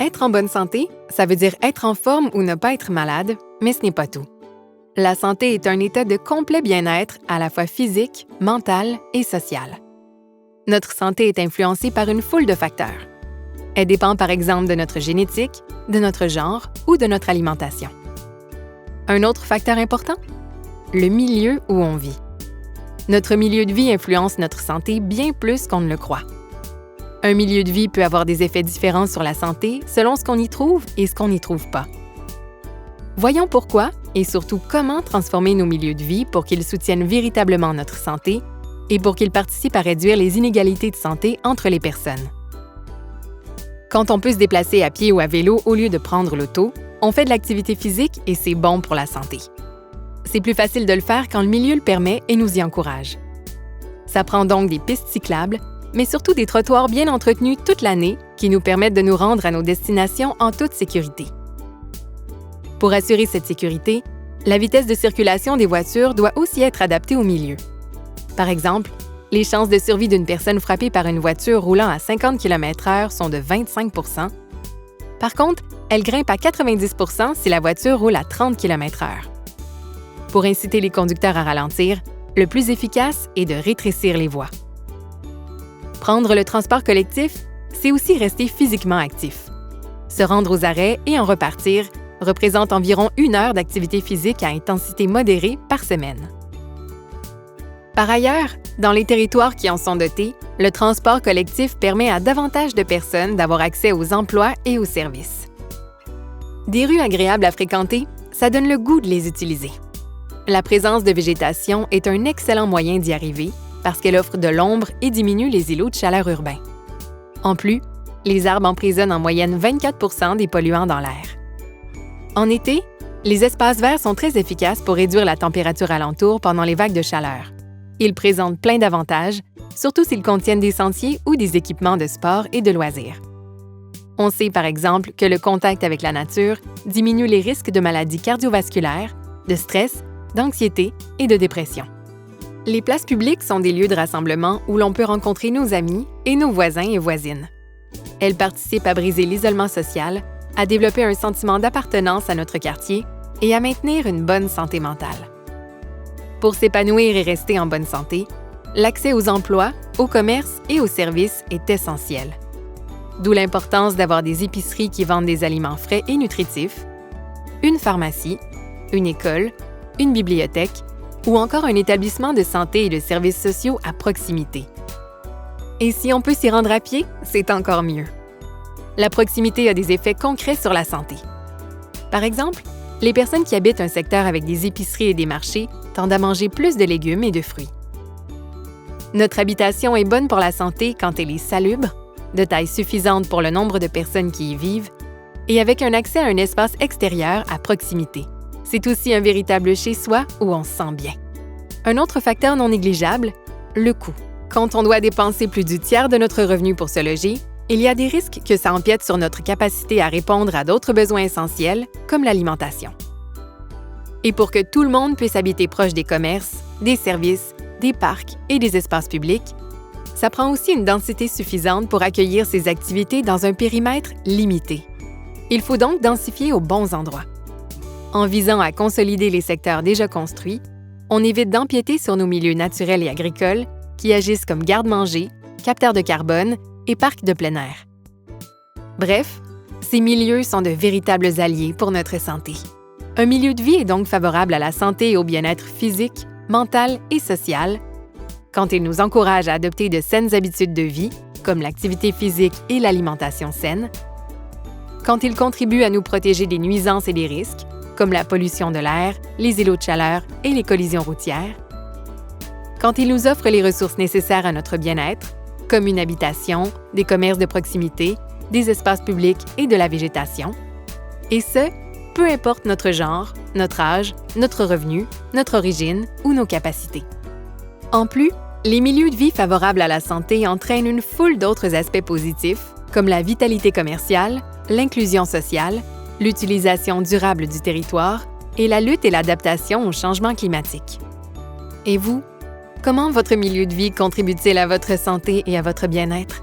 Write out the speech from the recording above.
Être en bonne santé, ça veut dire être en forme ou ne pas être malade, mais ce n'est pas tout. La santé est un état de complet bien-être à la fois physique, mental et social. Notre santé est influencée par une foule de facteurs. Elle dépend par exemple de notre génétique, de notre genre ou de notre alimentation. Un autre facteur important? Le milieu où on vit. Notre milieu de vie influence notre santé bien plus qu'on ne le croit. Un milieu de vie peut avoir des effets différents sur la santé selon ce qu'on y trouve et ce qu'on n'y trouve pas. Voyons pourquoi et surtout comment transformer nos milieux de vie pour qu'ils soutiennent véritablement notre santé et pour qu'ils participent à réduire les inégalités de santé entre les personnes. Quand on peut se déplacer à pied ou à vélo au lieu de prendre l'auto, on fait de l'activité physique et c'est bon pour la santé. C'est plus facile de le faire quand le milieu le permet et nous y encourage. Ça prend donc des pistes cyclables, mais surtout des trottoirs bien entretenus toute l'année qui nous permettent de nous rendre à nos destinations en toute sécurité. Pour assurer cette sécurité, la vitesse de circulation des voitures doit aussi être adaptée au milieu. Par exemple, les chances de survie d'une personne frappée par une voiture roulant à 50 km/h sont de 25 %. Par contre, elles grimpent à 90 % si la voiture roule à 30 km/h. Pour inciter les conducteurs à ralentir, le plus efficace est de rétrécir les voies. Prendre le transport collectif, c'est aussi rester physiquement actif. Se rendre aux arrêts et en repartir représente environ 1 heure d'activité physique à intensité modérée par semaine. Par ailleurs, dans les territoires qui en sont dotés, le transport collectif permet à davantage de personnes d'avoir accès aux emplois et aux services. Des rues agréables à fréquenter, ça donne le goût de les utiliser. La présence de végétation est un excellent moyen d'y arriver parce qu'elle offre de l'ombre et diminue les îlots de chaleur urbains. En plus, les arbres emprisonnent en moyenne 24 % des polluants dans l'air. En été, les espaces verts sont très efficaces pour réduire la température alentour pendant les vagues de chaleur. Ils présentent plein d'avantages, surtout s'ils contiennent des sentiers ou des équipements de sport et de loisirs. On sait par exemple que le contact avec la nature diminue les risques de maladies cardiovasculaires, de stress, d'anxiété et de dépression. Les places publiques sont des lieux de rassemblement où l'on peut rencontrer nos amis et nos voisins et voisines. Elles participent à briser l'isolement social, à développer un sentiment d'appartenance à notre quartier et à maintenir une bonne santé mentale. Pour s'épanouir et rester en bonne santé, l'accès aux emplois, aux commerces et aux services est essentiel. D'où l'importance d'avoir des épiceries qui vendent des aliments frais et nutritifs, une pharmacie, une école, une bibliothèque ou encore un établissement de santé et de services sociaux à proximité. Et si on peut s'y rendre à pied, c'est encore mieux. La proximité a des effets concrets sur la santé. Par exemple, les personnes qui habitent un secteur avec des épiceries et des marchés tendent à manger plus de légumes et de fruits. Notre habitation est bonne pour la santé quand elle est salubre, de taille suffisante pour le nombre de personnes qui y vivent et avec un accès à un espace extérieur à proximité. C'est aussi un véritable chez-soi où on se sent bien. Un autre facteur non négligeable, le coût. Quand on doit dépenser plus du tiers de notre revenu pour se loger, il y a des risques que ça empiète sur notre capacité à répondre à d'autres besoins essentiels, comme l'alimentation. Et pour que tout le monde puisse habiter proche des commerces, des services, des parcs et des espaces publics, ça prend aussi une densité suffisante pour accueillir ces activités dans un périmètre limité. Il faut donc densifier aux bons endroits. En visant à consolider les secteurs déjà construits, on évite d'empiéter sur nos milieux naturels et agricoles qui agissent comme garde-manger, capteurs de carbone et parcs de plein air. Bref, ces milieux sont de véritables alliés pour notre santé. Un milieu de vie est donc favorable à la santé et au bien-être physique, mental et social quand il nous encourage à adopter de saines habitudes de vie, comme l'activité physique et l'alimentation saine, quand il contribue à nous protéger des nuisances et des risques, comme la pollution de l'air, les îlots de chaleur et les collisions routières, quand il nous offre les ressources nécessaires à notre bien-être, comme une habitation, des commerces de proximité, des espaces publics et de la végétation, et ce, peu importe notre genre, notre âge, notre revenu, notre origine ou nos capacités. En plus, les milieux de vie favorables à la santé entraînent une foule d'autres aspects positifs, comme la vitalité commerciale, l'inclusion sociale, l'utilisation durable du territoire et la lutte et l'adaptation au changement climatique. Et vous, comment votre milieu de vie contribue-t-il à votre santé et à votre bien-être?